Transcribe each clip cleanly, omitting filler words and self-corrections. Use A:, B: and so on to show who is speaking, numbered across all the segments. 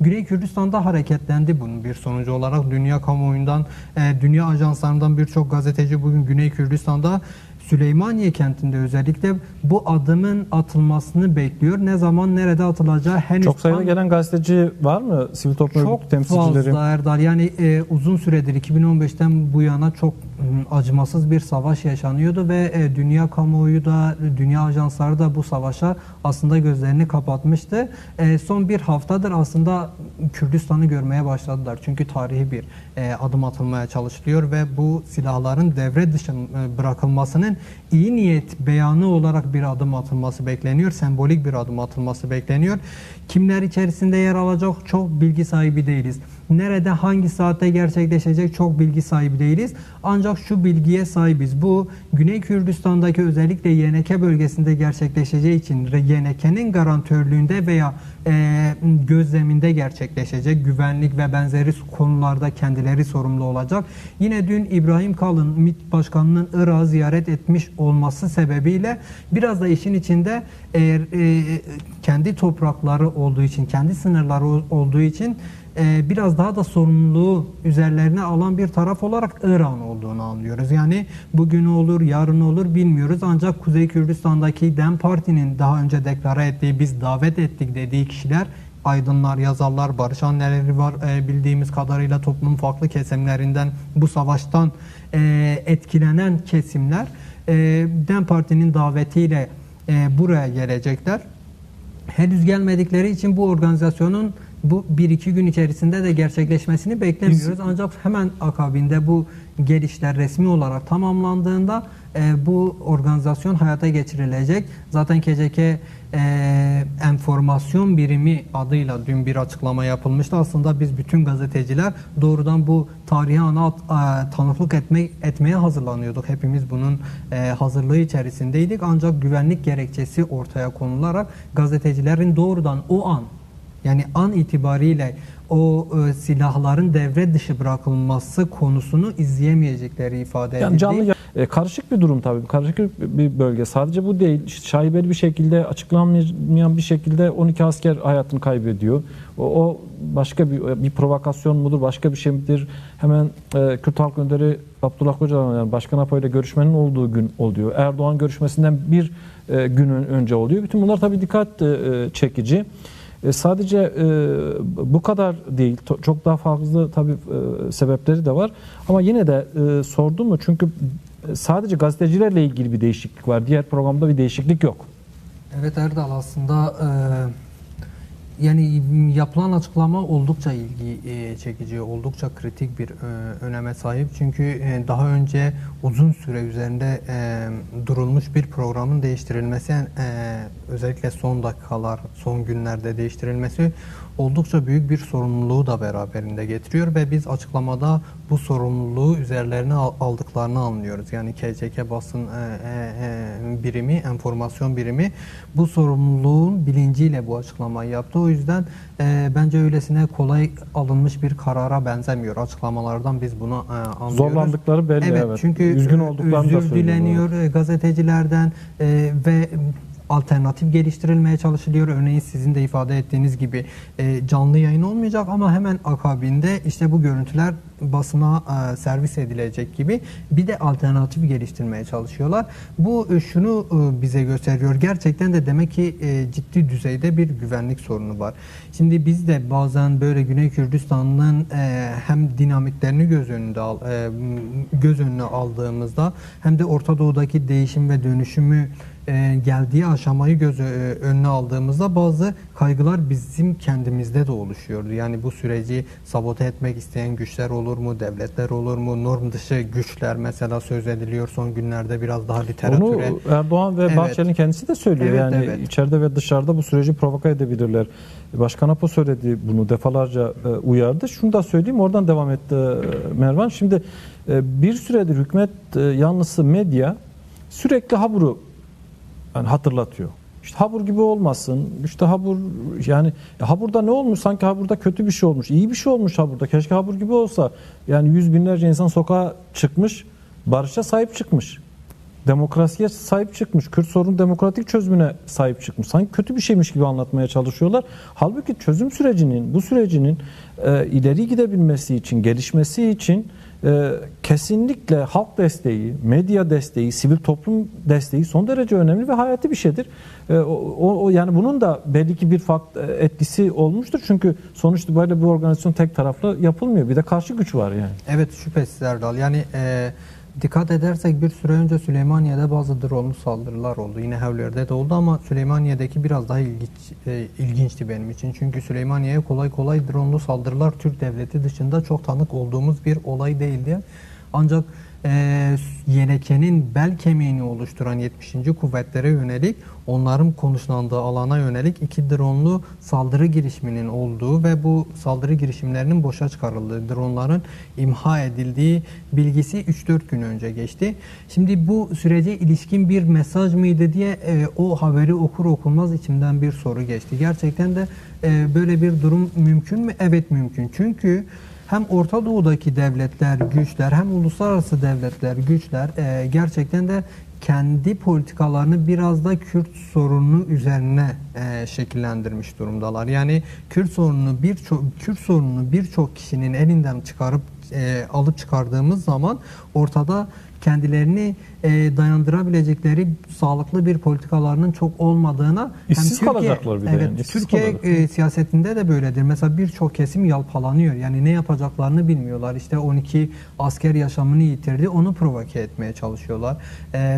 A: Güney Kürdistan'da hareketlendi bunun bir sonucu olarak. Dünya kamuoyundan, dünya ajanslarından birçok gazeteci bugün Güney Kürdistan'da Süleymaniye kentinde özellikle bu adımın atılmasını bekliyor. Ne zaman, nerede atılacağı henüz
B: çok sayıda gelen gazeteci var mı? Sivil toplum örgütü temsilcileri.
A: Çok fazla Erdal. Yani uzun süredir 2015'ten bu yana çok acımasız bir savaş yaşanıyordu ve dünya kamuoyu da, dünya ajansları da bu savaşa aslında gözlerini kapatmıştı. Son bir haftadır aslında Kürdistan'ı görmeye başladılar. Çünkü tarihi bir adım atılmaya çalışılıyor ve bu silahların devre dışı bırakılmasının iyi niyet beyanı olarak bir adım atılması bekleniyor. Sembolik bir adım atılması bekleniyor. Kimler içerisinde yer alacak çok bilgi sahibi değiliz. Nerede, hangi saatte gerçekleşecek çok bilgi sahibi değiliz. Ancak şu bilgiye sahibiz. Bu Güney Kürdistan'daki özellikle YNK bölgesinde gerçekleşeceği için YNK'nin garantörlüğünde veya gözleminde gerçekleşecek. Güvenlik ve benzeri konularda kendileri sorumlu olacak. Yine dün İbrahim Kalın, MİT Başkanı'nın Irak'ı ziyaret etmiş olması sebebiyle biraz da işin içinde kendi toprakları olduğu için, kendi sınırları olduğu için biraz daha da sorumluluğu üzerlerine alan bir taraf olarak İran olduğunu anlıyoruz. Yani bugün olur, yarın olur bilmiyoruz. Ancak Kuzey Kürdistan'daki DEM Parti'nin daha önce deklare ettiği, biz davet ettik dediği kişiler, aydınlar, yazarlar, barış anneleri var. Bildiğimiz kadarıyla toplumun farklı kesimlerinden, bu savaştan etkilenen kesimler DEM Parti'nin davetiyle buraya gelecekler. Henüz gelmedikleri için bu organizasyonun bu 1-2 gün içerisinde de gerçekleşmesini beklemiyoruz. Ancak hemen akabinde bu gelişler resmi olarak tamamlandığında bu organizasyon hayata geçirilecek. Zaten KCK enformasyon birimi adıyla dün bir açıklama yapılmıştı. Aslında biz bütün gazeteciler doğrudan bu tarihi ana tanıklık etmeye hazırlanıyorduk. Hepimiz bunun hazırlığı içerisindeydik. Ancak güvenlik gerekçesi ortaya konularak gazetecilerin doğrudan o an, yani an itibariyle o silahların devre dışı bırakılması konusunu izleyemeyecekleri ifade edildi.
B: Yani canlı karışık bir durum tabii. Karışık bir bölge. Sadece bu değil. Şaibeli bir şekilde, açıklanmayan bir şekilde 12 asker hayatını kaybediyor. O başka bir provokasyon mudur, başka bir şey midir? Hemen Kürt Halk Önderi Abdullah Öcalan, yani Başkan Apo ile görüşmenin olduğu gün oluyor. Erdoğan görüşmesinden bir gün önce oluyor. Bütün bunlar tabii dikkat çekici. Sadece bu kadar değil. Çok daha fazla tabii sebepleri de var. Ama yine de sordum mu? Çünkü sadece gazetecilerle ilgili bir değişiklik var. Diğer programda bir değişiklik yok.
A: Evet Erdal, aslında yani yapılan açıklama oldukça ilgi çekici, oldukça kritik bir öneme sahip. Çünkü daha önce uzun süre üzerinde durulmuş bir programın değiştirilmesi, özellikle son dakikalar, son günlerde değiştirilmesi oldukça büyük bir sorumluluğu da beraberinde getiriyor ve biz açıklamada bu sorumluluğu üzerlerine aldıklarını anlıyoruz. Yani KCK basın birimi, enformasyon birimi bu sorumluluğun bilinciyle bu açıklamayı yaptı. O yüzden bence öylesine kolay alınmış bir karara benzemiyor. Açıklamalardan biz bunu anlıyoruz.
B: Zorlandıkları belli, evet.
A: Çünkü
B: üzgün olduklarını
A: özür dileniyor gazetecilerden ve alternatif geliştirilmeye çalışılıyor. Örneğin sizin de ifade ettiğiniz gibi canlı yayın olmayacak ama hemen akabinde işte bu görüntüler basına servis edilecek gibi bir de alternatif geliştirmeye çalışıyorlar. Bu şunu bize gösteriyor. Gerçekten de demek ki ciddi düzeyde bir güvenlik sorunu var. Şimdi biz de bazen böyle Güney Kürdistan'ın hem dinamiklerini göz önüne aldığımızda hem de Orta Doğu'daki değişim ve dönüşümü geldiği aşamayı göz önüne aldığımızda bazı kaygılar bizim kendimizde de oluşuyordu. Yani bu süreci sabote etmek isteyen güçler olur mu, devletler olur mu, norm dışı güçler mesela söz ediliyor son günlerde, biraz daha literatüre.
B: Onu Erdoğan ve Bahçeli'nin kendisi de söylüyor.
A: Evet.
B: İçeride ve dışarıda bu süreci provoke edebilirler. Başkan Apo söyledi bunu, defalarca uyardı. Şunu da söyleyeyim, oradan devam etti Mervan. Şimdi bir süredir hükümet yanlısı medya sürekli haburu hatırlatıyor. İşte habur gibi olmasın. İşte habur, yani haburda ne olmuş? Sanki haburda kötü bir şey olmuş. İyi bir şey olmuş haburda. Keşke habur gibi olsa. Yani yüz binlerce insan sokağa çıkmış, barışa sahip çıkmış. demokrasiye sahip çıkmış, Kürt sorunun demokratik çözümüne sahip çıkmış. Sanki kötü bir şeymiş gibi anlatmaya çalışıyorlar. Halbuki çözüm sürecinin, bu sürecinin ileri gidebilmesi için, gelişmesi için kesinlikle halk desteği, medya desteği, sivil toplum desteği son derece önemli ve hayati bir şeydir. Yani bunun da belli ki bir etkisi olmuştur. Çünkü sonuçta böyle bir organizasyon tek taraflı yapılmıyor. Bir de karşı güç var yani.
A: Evet, şüphesiz Erdal. Yani dikkat edersek bir süre önce Süleymaniye'de bazı dronlu saldırılar oldu. Yine Hevler'de de oldu ama Süleymaniye'deki biraz daha ilginçti benim için. Çünkü Süleymaniye'ye kolay kolay dronlu saldırılar Türk devleti dışında çok tanık olduğumuz bir olay değildi. Ancak Yeneke'nin bel kemiğini oluşturan 70. kuvvetlere yönelik, onların konuşlandığı alana yönelik 2 dronlu saldırı girişiminin olduğu ve bu saldırı girişimlerinin boşa çıkarıldığı, dronların imha edildiği bilgisi 3-4 gün önce geçti. Şimdi bu sürece ilişkin bir mesaj mıydı diye o haberi okur okunmaz içimden bir soru geçti. Gerçekten de böyle bir durum mümkün mü? Evet, mümkün. Çünkü hem Orta Doğu'daki devletler, güçler, hem uluslararası devletler, güçler gerçekten de kendi politikalarını biraz da Kürt sorunu üzerine şekillendirmiş durumdalar. Yani Kürt sorununu birçok kişinin elinden çıkarıp alıp çıkardığımız zaman ortada kendilerini dayandırabilecekleri sağlıklı bir politikalarının çok olmadığına,
B: İşsiz kalacaklar bir de.
A: Evet,
B: Yani,
A: Türkiye siyasetinde de böyledir. Mesela birçok kesim yalpalanıyor. Yani ne yapacaklarını bilmiyorlar. İşte 12 asker yaşamını yitirdi. Onu provoke etmeye çalışıyorlar.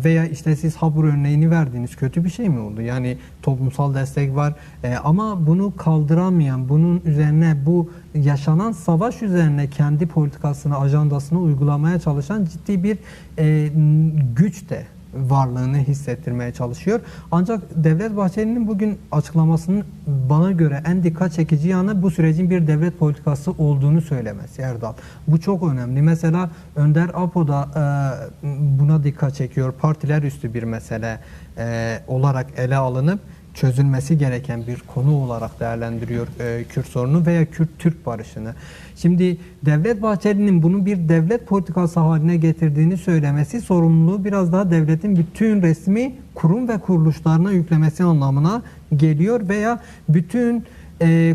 A: Veya işte siz Habur örneğini verdiniz. Kötü bir şey mi oldu? Yani toplumsal destek var. Ama bunu kaldıramayan, bunun üzerine, bu yaşanan savaş üzerine kendi politikasını, ajandasını uygulamaya çalışan ciddi bir güç de varlığını hissettirmeye çalışıyor. Ancak Devlet Bahçeli'nin bugün açıklamasının bana göre en dikkat çekici yanı bu sürecin bir devlet politikası olduğunu söylemesi Erdal. Bu çok önemli. Mesela Önder Apo da buna dikkat çekiyor. Partiler üstü bir mesele olarak ele alınıp çözülmesi gereken bir konu olarak değerlendiriyor Kürt sorunu veya Kürt-Türk barışını. Şimdi Devlet Bahçeli'nin bunu bir devlet politikası haline getirdiğini söylemesi, sorumluluğu biraz daha devletin bütün resmi kurum ve kuruluşlarına yüklemesi anlamına geliyor veya bütün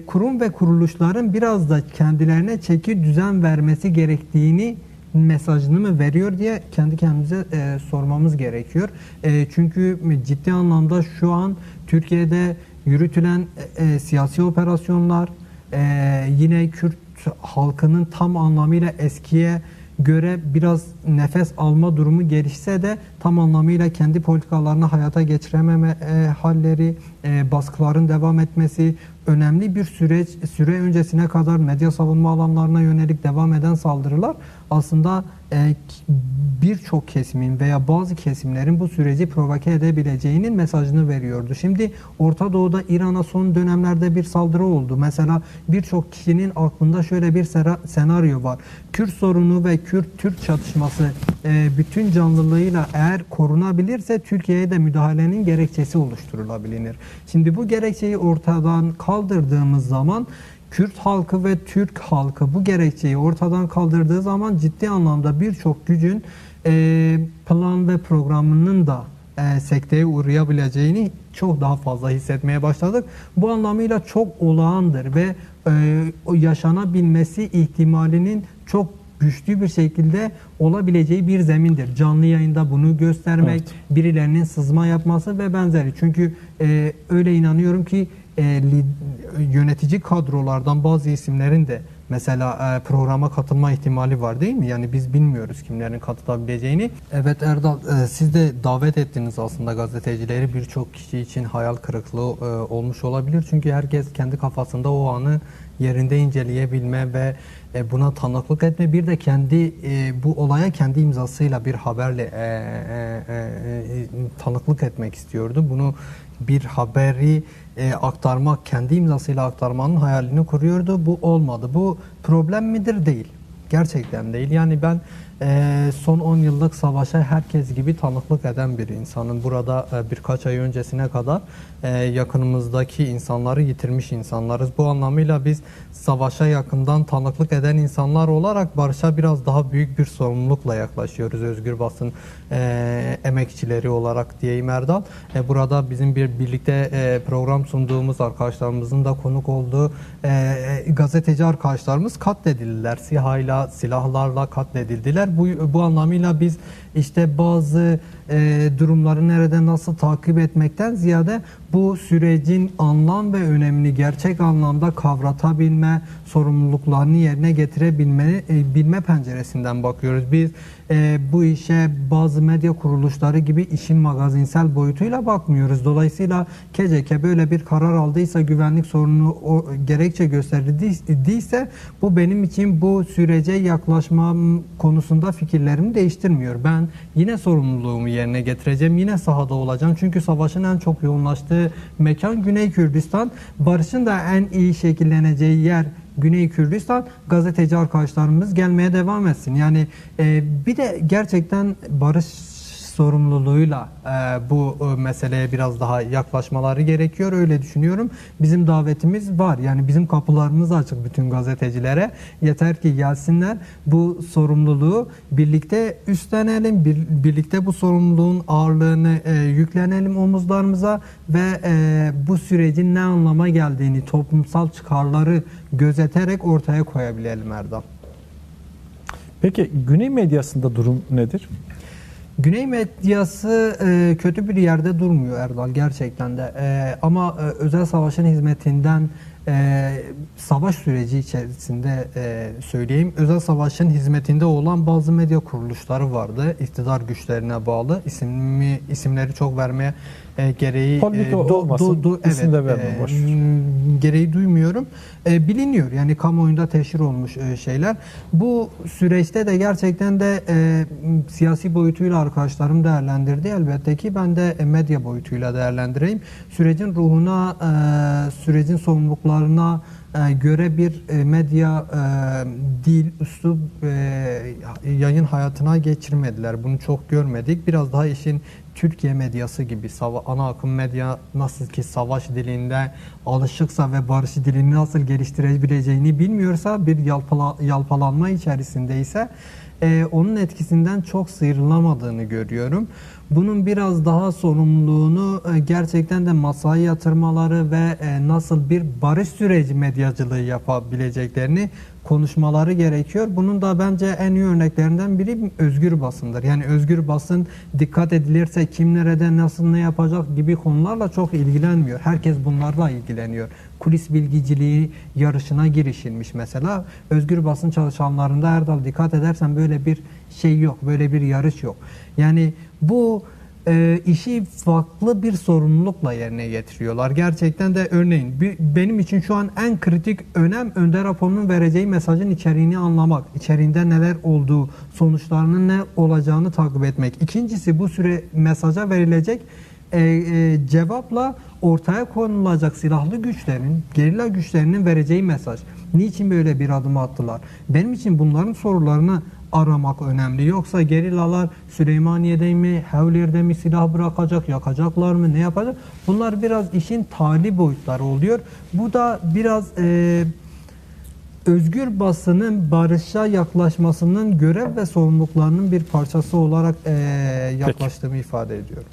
A: kurum ve kuruluşların biraz da kendilerine çeki düzen vermesi gerektiğini mesajını mı veriyor diye kendi kendimize sormamız gerekiyor. Çünkü ciddi anlamda şu an Türkiye'de yürütülen siyasi operasyonlar yine Kürt halkının tam anlamıyla eskiye göre biraz nefes alma durumu gelişse de tam anlamıyla kendi politikalarını hayata geçirememe halleri, baskıların devam etmesi, önemli bir süre öncesine kadar medya savunma alanlarına yönelik devam eden saldırılar aslında birçok kesimin veya bazı kesimlerin bu süreci provoke edebileceğinin mesajını veriyordu. Şimdi Orta Doğu'da İran'a son dönemlerde bir saldırı oldu. Mesela birçok kişinin aklında şöyle bir senaryo var. Kürt sorunu ve Kürt-Türk çatışması bütün canlılığıyla eğer korunabilirse Türkiye'ye de müdahalenin gerekçesi oluşturulabilir. Şimdi bu gerekçeyi ortadan kaldırdığımız zaman Kürt halkı ve Türk halkı bu gerekçeyi ortadan kaldırdığı zaman ciddi anlamda birçok gücün plan ve programının da sekteye uğrayabileceğini çok daha fazla hissetmeye başladık. Bu anlamıyla çok olağandır ve yaşanabilmesi ihtimalinin çok güçlü bir şekilde olabileceği bir zemindir. Canlı yayında bunu göstermek, evet, birilerinin sızma yapması ve benzeri. Çünkü öyle inanıyorum ki yönetici kadrolardan bazı isimlerin de mesela programa katılma ihtimali var değil mi? Yani biz bilmiyoruz kimlerin katılabileceğini. Evet Erdal, siz de davet ettiniz aslında gazetecileri. Birçok kişi için hayal kırıklığı olmuş olabilir. Çünkü herkes kendi kafasında o anı yerinde inceleyebilme ve buna tanıklık etme, bir de kendi bu olaya kendi imzasıyla bir haberle tanıklık etmek istiyordu. Bunu bir haberi aktarmak, kendi imzasıyla aktarmanın hayalini kuruyordu. Bu olmadı. Bu problem midir? Değil. Gerçekten değil. Yani ben son 10 yıllık savaşa herkes gibi tanıklık eden bir insanım. Burada birkaç ay öncesine kadar yakınımızdaki insanları yitirmiş insanlarız. Bu anlamıyla biz savaşa yakından tanıklık eden insanlar olarak barışa biraz daha büyük bir sorumlulukla yaklaşıyoruz. Özgür basın emekçileri olarak diyeyim Erdal. Burada bizim birlikte program sunduğumuz arkadaşlarımızın da konuk olduğu gazeteci arkadaşlarımız katledildiler. SİHA'yla, silahlarla katledildiler. Bu anlamıyla biz işte bazı durumları nerede nasıl takip etmekten ziyade bu sürecin anlam ve önemini gerçek anlamda kavratabilme, sorumluluklarını yerine getirebilme penceresinden bakıyoruz. Biz bu işe bazı medya kuruluşları gibi işin magazinsel boyutuyla bakmıyoruz. Dolayısıyla KCK böyle bir karar aldıysa, güvenlik sorunu gerekçe gösterdiyse bu benim için bu sürece yaklaşmam konusunda fikirlerimi değiştirmiyor. Ben yine sorumluluğumu yerine getireceğim. Yine sahada olacağım. Çünkü savaşın en çok yoğunlaştığı mekan Güney Kürdistan. Barışın da en iyi şekilleneceği yer Güney Kürdistan. Gazeteci arkadaşlarımız gelmeye devam etsin. Yani bir de gerçekten barış sorumluluğuyla bu meseleye biraz daha yaklaşmaları gerekiyor. Öyle düşünüyorum. Bizim davetimiz var. Yani bizim kapılarımız açık bütün gazetecilere. Yeter ki gelsinler. Bu sorumluluğu birlikte üstlenelim. Birlikte bu sorumluluğun ağırlığını yüklenelim omuzlarımıza ve bu sürecin ne anlama geldiğini, toplumsal çıkarları gözeterek ortaya koyabilelim Erdal.
B: Peki Güney medyasında durum nedir?
A: Güney medyası kötü bir yerde durmuyor Erdal gerçekten de. Ama özel savaşın hizmetinden savaş süreci içerisinde söyleyeyim. Özel savaşın hizmetinde olan bazı medya kuruluşları vardı. İktidar güçlerine bağlı. İsimleri çok vermeye gereği
B: isim de verme, boş.
A: Gereği duymuyorum. Biliniyor. Yani kamuoyunda teşhir olmuş şeyler. Bu süreçte de gerçekten de siyasi boyutuyla arkadaşlarım değerlendirdi. Elbette ki ben de medya boyutuyla değerlendireyim. Sürecin ruhuna, sürecin sorumluluklarına göre bir medya dil, üslup yayın hayatına geçirmediler. Bunu çok görmedik. Biraz daha işin Türkiye medyası gibi ana akım medya nasıl ki savaş dilinde alışıksa ve barış dilini nasıl geliştirebileceğini bilmiyorsa, bir yalpalanma içerisindeyse onun etkisinden çok sıyrılamadığını görüyorum. Bunun biraz daha sorumluluğunu gerçekten de masaya yatırmaları ve nasıl bir barış süreci medyacılığı yapabileceklerini konuşmaları gerekiyor. Bunun da bence en iyi örneklerinden biri özgür basındır. Yani özgür basın dikkat edilirse kim nerede nasıl ne yapacak gibi konularla çok ilgilenmiyor. Herkes bunlarla ilgileniyor. Kulis bilgiciliği yarışına girişilmiş mesela. Özgür basın çalışanlarında Erdal dikkat edersen böyle bir şey yok. Böyle bir yarış yok. Yani bu işi farklı bir sorumlulukla yerine getiriyorlar. Gerçekten de örneğin benim için şu an en kritik önem Önder Apo'nun vereceği mesajın içeriğini anlamak, içeriğinde neler olduğu, sonuçlarının ne olacağını takip etmek. İkincisi bu mesaja verilecek cevapla ortaya konulacak silahlı güçlerin, gerilla güçlerinin vereceği mesaj. Niçin böyle bir adım attılar? Benim için bunların sorularını aramak önemli. Yoksa gerillalar Süleymaniye'de mi, Hevlir'de mi silah bırakacak, yakacaklar mı, ne yapacak? Bunlar biraz işin tali boyutları oluyor. Bu da biraz özgür basının barışa yaklaşmasının görev ve sorumluluklarının bir parçası olarak yaklaştığımı ifade ediyor.